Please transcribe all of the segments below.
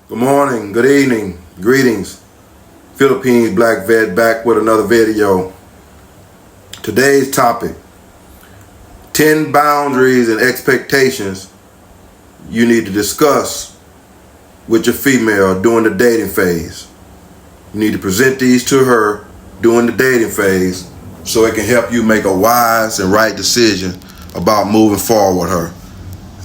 Good morning, good evening, greetings. Philippines Black Vet back with another video. Today's topic, 10 boundaries and expectations you need to discuss with your female during the dating phase. You need to present these to her during the dating phase so it can help you make a wise and right decision about moving forward with her.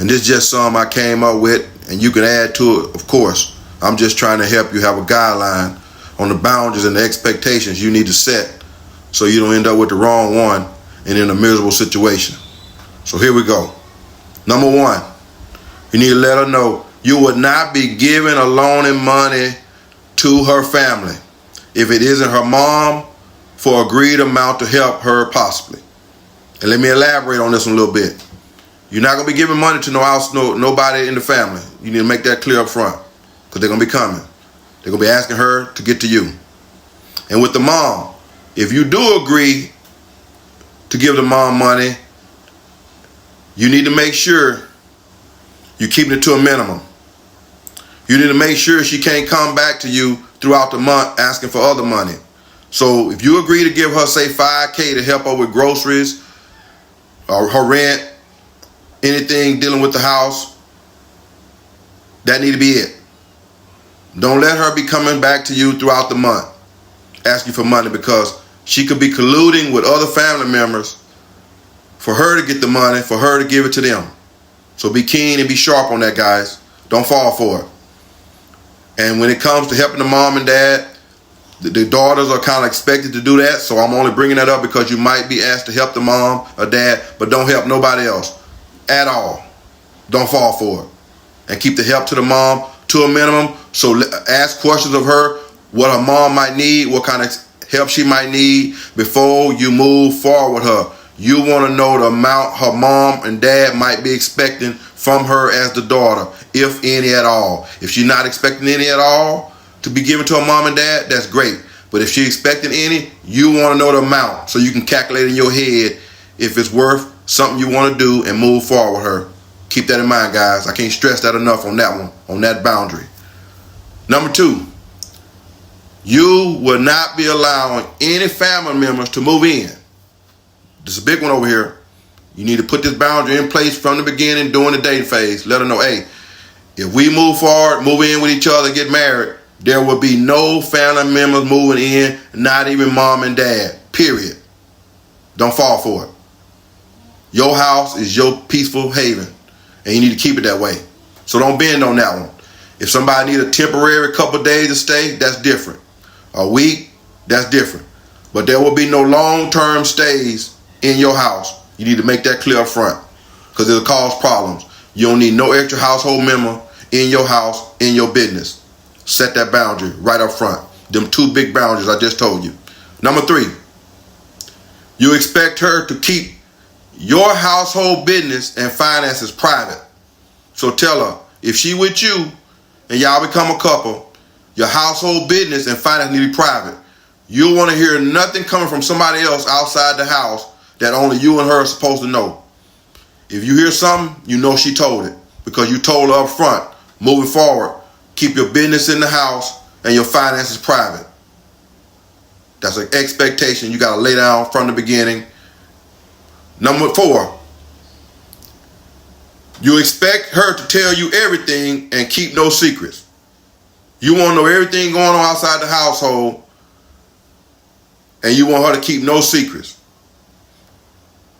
And this is just some I came up with, and you can add to it, of course. I'm just trying to help you have a guideline on the boundaries and the expectations you need to set so you don't end up with the wrong one and in a miserable situation. So here we go. Number one, you need to let her know you would not be giving or loaning money to her family if it isn't her mom for agreed amount to help her possibly. And let me elaborate on this a little bit. You're not going to be giving money to nobody in the family. You need to make that clear up front because they're going to be coming. They're going to be asking her to get to you. And with the mom, if you do agree to give the mom money, you need to make sure you're keeping it to a minimum. You need to make sure she can't come back to you throughout the month asking for other money. So if you agree to give her, say, $5,000 to help her with groceries or her rent, anything dealing with the house, that need to be it. Don't let her be coming back to you throughout the month asking for money, because she could be colluding with other family members for her to get the money, for her to give it to them. So be keen and be sharp on that, guys. Don't fall for it. And when it comes to helping the mom and dad, the daughters are kind of expected to do that. So I'm only bringing that up because you might be asked to help the mom or dad, but don't help nobody else at all. Don't fall for it. And keep the help to the mom to a minimum. So ask questions of her, what her mom might need, what kind of help she might need before you move forward with her. You want to know the amount her mom and dad might be expecting from her as the daughter, if any at all. If she's not expecting any at all to be given to her mom and dad, that's great. But if she's expecting any, you want to know the amount so you can calculate in your head if it's worth something you want to do and move forward with her. Keep that in mind, guys. I can't stress that enough on that one, on that boundary. Number two, you will not be allowing any family members to move in. This is a big one over here. You need to put this boundary in place from the beginning during the dating phase. Let her know, hey, if we move forward, move in with each other, get married, there will be no family members moving in, not even mom and dad, period. Don't fall for it. Your house is your peaceful haven, and you need to keep it that way. So don't bend on that one. If somebody needs a temporary couple of days to stay, that's different. A week, that's different. But there will be no long-term stays in your house. You need to make that clear up front because it'll cause problems. You don't need no extra household member in your house, in your business. Set that boundary right up front. Them two big boundaries I just told you. Number three, you expect her to keep your household business and finances private. So tell her, if she with you and y'all become a couple, your household business and finance need to be private. You don't want to hear nothing coming from somebody else outside the house that only you and her are supposed to know. If you hear something, you know she told it because you told her up front. Moving forward, keep your business in the house and your finances private. That's an expectation you got to lay down from the beginning. Number four, you expect her to tell you everything and keep no secrets. You want to know everything going on outside the household, and you want her to keep no secrets.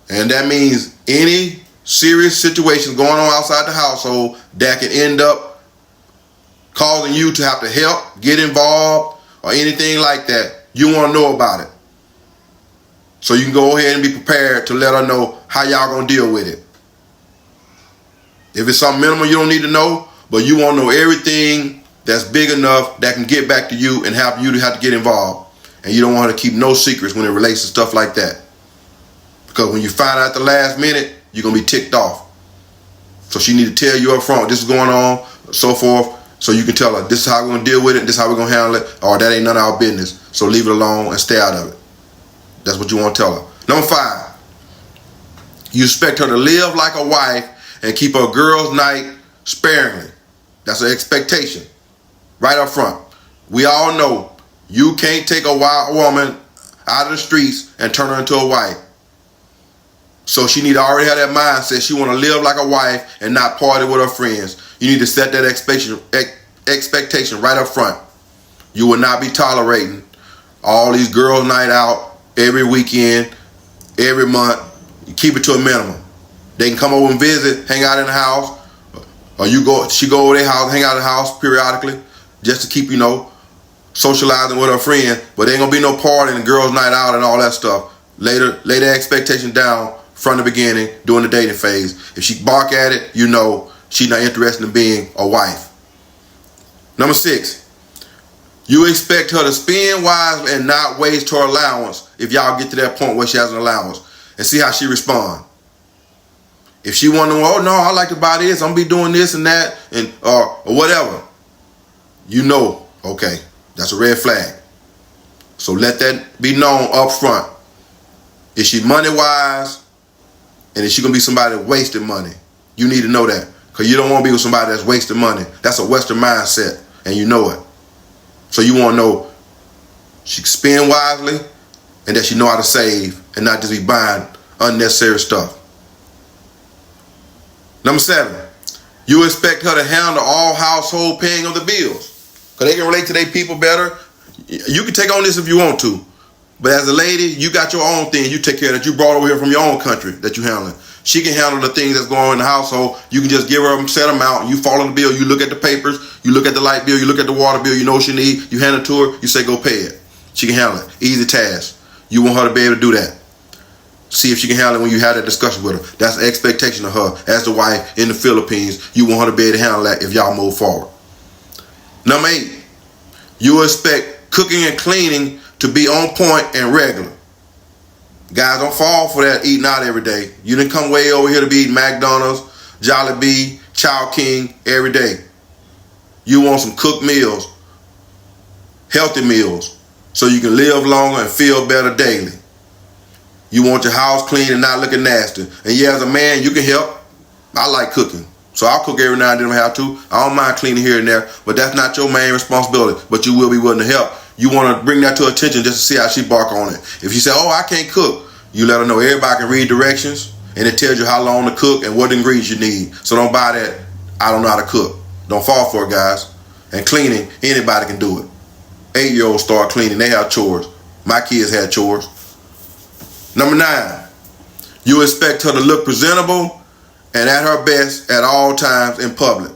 And that means any serious situation going on outside the household that can end up causing you to have to help, get involved, or anything like that, you want to know about it. So you can go ahead and be prepared to let her know how y'all going to deal with it. If it's something minimal you don't need to know, but you want to know everything that's big enough that can get back to you and have you to have to get involved. And you don't want her to keep no secrets when it relates to stuff like that. Because when you find out at the last minute, you're going to be ticked off. So she need to tell you up front, this is going on, so forth. So you can tell her, this is how we're going to deal with it, this is how we're going to handle it, or that ain't none of our business. So leave it alone and stay out of it. That's what you want to tell her. Number five, you expect her to live like a wife and keep her girls' night sparingly. That's an expectation. right up front. We all know you can't take a wild woman out of the streets and turn her into a wife. So she need to already have that mindset. She want to live like a wife and not party with her friends. You need to set that expectation right up front. You will not be tolerating all these girls' night out every weekend, every month. You keep it to a minimum. They can come over and visit, hang out in the house, or she go over their house, hang out in the house periodically, just to keep, socializing with her friends. But there ain't gonna be no party and girls' night out and all that stuff. Lay the expectation down from the beginning during the dating phase. If she bark at it, she's not interested in being a wife. Number 6. You expect her to spend wisely and not waste her allowance if y'all get to that point where she has an allowance, and see how she responds. If she want to, oh no, I like to buy this, I'm gonna be doing this and that, and or whatever, okay, that's a red flag. So let that be known up front. Is she money wise, and is she gonna be somebody that wasted money? You need to know that, because you don't want to be with somebody that's wasting money. That's a Western mindset, and you know it. So you want to know she can spend wisely and that she know how to save and not just be buying unnecessary stuff. Number 7, you expect her to handle all household paying of the bills, because they can relate to their people better. You can take on this if you want to, but as a lady, you got your own thing you take care of that you brought over here from your own country that you handling. She can handle the things that's going on in the household. You can just give her a set amount. You follow the bill. You look at the papers. You look at the light bill. You look at the water bill. You know what she need. You hand it to her. You say, go pay it. She can handle it. Easy task. You want her to be able to do that. See if she can handle it when you have that discussion with her. That's the expectation of her as the wife in the Philippines. You want her to be able to handle that if y'all move forward. Number 8, you expect cooking and cleaning to be on point and regular. Guys, don't fall for that eating out every day. You didn't come way over here to be eating McDonald's, Jollibee, Chow King every day. You want some cooked meals, healthy meals, so you can live longer and feel better daily. You want your house clean and not looking nasty. And yeah, as a man, you can help. I like cooking, so I'll cook every now and then if I have to. I don't mind cleaning here and there, but that's not your main responsibility. But you will be willing to help. You want to bring that to attention just to see how she bark on it. If she say, oh, I can't cook, you let her know everybody can read directions, and it tells you how long to cook and what ingredients you need. So don't buy that, I don't know how to cook. Don't fall for it, guys. And cleaning, anybody can do it. 8-year-olds start cleaning, they have chores. My kids had chores. Number 9, you expect her to look presentable and at her best at all times in public.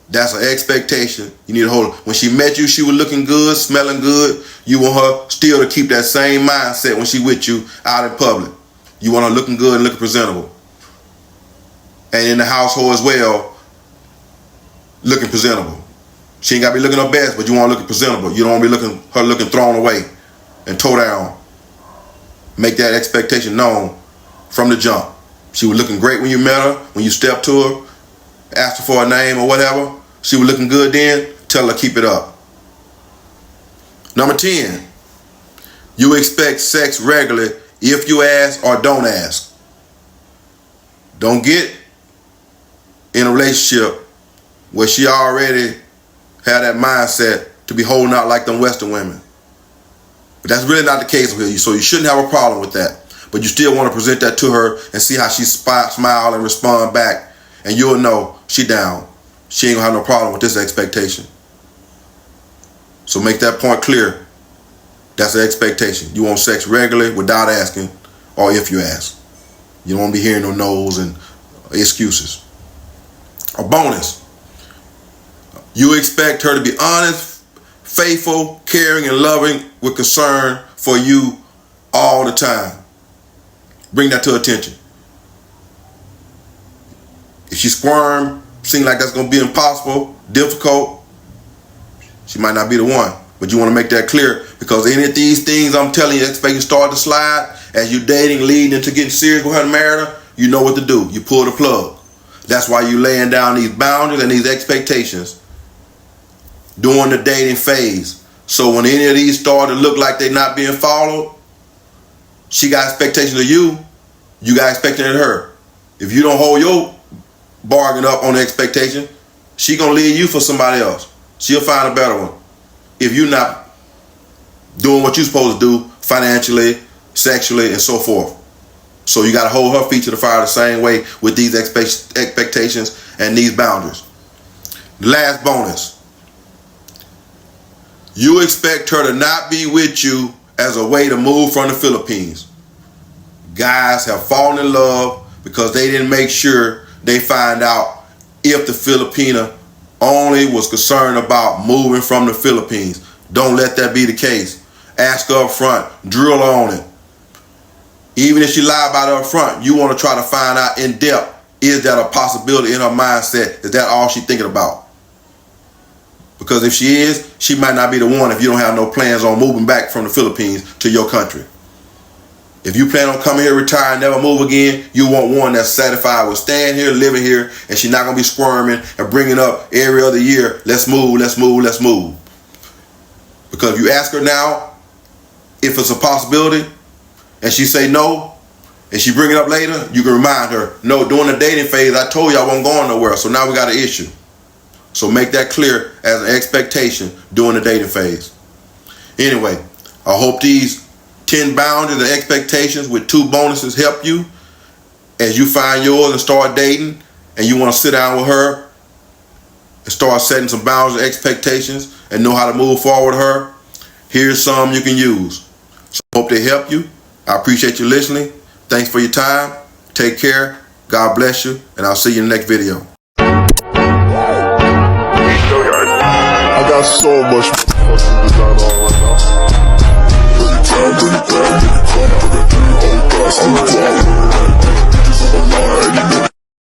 That's an expectation. You need to hold her. When she met you, she was looking good, smelling good. You want her still to keep that same mindset when she with you out in public. You want her looking good and looking presentable. And in the household as well, looking presentable. She ain't got to be looking her best, but you want her looking presentable. You don't want to be her looking thrown away and tore down. Make that expectation known from the jump. She was looking great when you met her, when you stepped to her, asked her for a name or whatever. She was looking good then. Tell her to keep it up. Number 10, you expect sex regularly if you ask or don't ask. Don't get in a relationship where she already had that mindset to be holding out like them Western women. But that's really not the case with you, so you shouldn't have a problem with that. But you still want to present that to her and see how she smile and respond back, and you'll know she down. She ain't gonna have no problem with this expectation. So make that point clear. That's the expectation. You want sex regularly without asking, or if you ask. You don't want to be hearing no no's and excuses. A bonus. You expect her to be honest, faithful, caring, and loving with concern for you all the time. Bring that to attention. If she squirm, seem like that's going to be impossible, difficult, she might not be the one. But you want to make that clear, because any of these things I'm telling you, expecting start to slide as you're dating, leading into getting serious with her and marrying her, you know what to do. You pull the plug. That's why you laying down these boundaries and these expectations during the dating phase. So when any of these start to look like they're not being followed, she got expectations of you, you got expectations of her. If you don't hold your bargain up on the expectation, she gonna leave you for somebody else. She'll find a better one if you're not doing what you're supposed to do financially, sexually, and so forth. So you gotta hold her feet to the fire the same way with these expectations and these boundaries. The last bonus. You expect her to not be with you as a way to move from the Philippines. Guys have fallen in love because they didn't make sure they find out if the Filipina only was concerned about moving from the Philippines. Don't let that be the case. Ask her up front. Drill her on it. Even if she lied about it up front, you want to try to find out in depth, is that a possibility in her mindset? Is that all she's thinking about? Because if she is, she might not be the one if you don't have no plans on moving back from the Philippines to your country. If you plan on coming here, retire, never move again, you want one that's satisfied with staying here, living here, and she's not going to be squirming and bringing up every other year, let's move, let's move, let's move. Because if you ask her now if it's a possibility and she say no, and she bring it up later, you can remind her, no, during the dating phase, I told you I wasn't going nowhere, so now we got an issue. So make that clear as an expectation during the dating phase. Anyway, I hope these 10 boundaries and expectations with 2 bonuses help you as you find yours and start dating, and you want to sit down with her and start setting some boundaries and expectations and know how to move forward with her. Here's some you can use. So I hope they help you. I appreciate you listening. Thanks for your time. Take care. God bless you, and I'll see you in the next video. I got so much fucking design on right now. Bring it down, bring it down, bring it down, bring it down, bring it down.